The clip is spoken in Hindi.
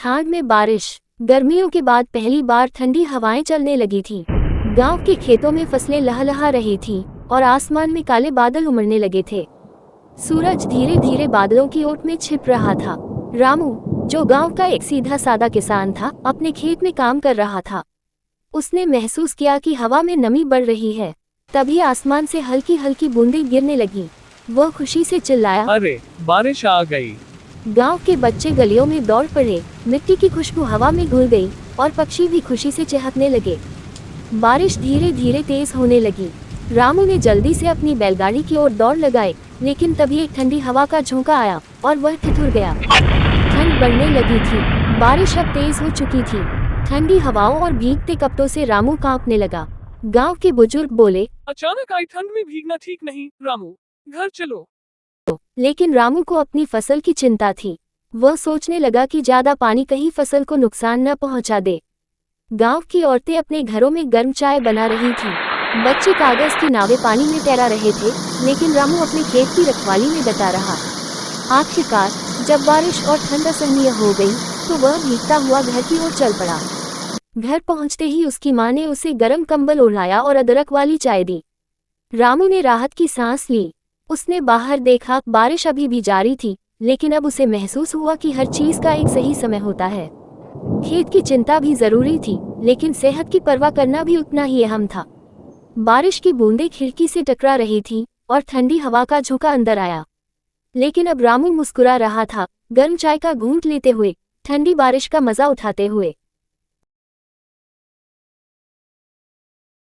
ठंड में बारिश। गर्मियों के बाद पहली बार ठंडी हवाएं चलने लगी थी। गांव के खेतों में फसलें लहलहा रही थीं और आसमान में काले बादल उमड़ने लगे थे। सूरज धीरे धीरे बादलों की ओट में छिप रहा था। रामू, जो गांव का एक सीधा सादा किसान था, अपने खेत में काम कर रहा था। उसने महसूस किया कि हवा में नमी बढ़ रही है। तभी आसमान से हल्की हल्की बूंदें गिरने लगीं। वह खुशी से चिल्लाया, अरे, बारिश आ गई। गांव के बच्चे गलियों में दौड़ पड़े। मिट्टी की खुशबू हवा में घुल गई और पक्षी भी खुशी से चहकने लगे। बारिश धीरे धीरे तेज होने लगी। रामू ने जल्दी से अपनी बैलगाड़ी की ओर दौड़ लगाई, लेकिन तभी एक ठंडी हवा का झोंका आया और वह ठिठुर गया। ठंड बढ़ने लगी थी। बारिश अब तेज हो चुकी थी। ठंडी हवाओं और भीगते कपड़ों से रामू कांपने लगा। गांव के बुजुर्ग बोले, अचानक आई ठंड में भीगना ठीक नहीं। रामू, घर चलो। लेकिन रामू को अपनी फसल की चिंता थी। वह सोचने लगा कि ज्यादा पानी कहीं फसल को नुकसान न पहुंचा दे। गांव की औरतें अपने घरों में गर्म चाय बना रही थीं। बच्चे कागज की नावें पानी में तैरा रहे थे, लेकिन रामू अपने खेत की रखवाली में डटा रहा। आखिरकार जब बारिश और ठंड असहनीय हो गई, तो वह भीगता हुआ घर की ओर चल पड़ा। घर पहुंचते ही उसकी मां ने उसे गर्म कंबल ओढ़ाया और अदरक वाली चाय दी। रामू ने राहत की सांस ली। उसने बाहर देखा, बारिश अभी भी जारी थी, लेकिन अब उसे महसूस हुआ कि हर चीज का एक सही समय होता है। खेत की चिंता भी जरूरी थी, लेकिन सेहत की परवाह करना भी उतना ही अहम था। बारिश की बूंदें खिड़की से टकरा रही थीं और ठंडी हवा का झोंका अंदर आया। लेकिन अब रामू मुस्कुरा रहा था, गर्म चाय का घूंट लेते हुए, ठंडी बारिश का मजा उठाते हुए।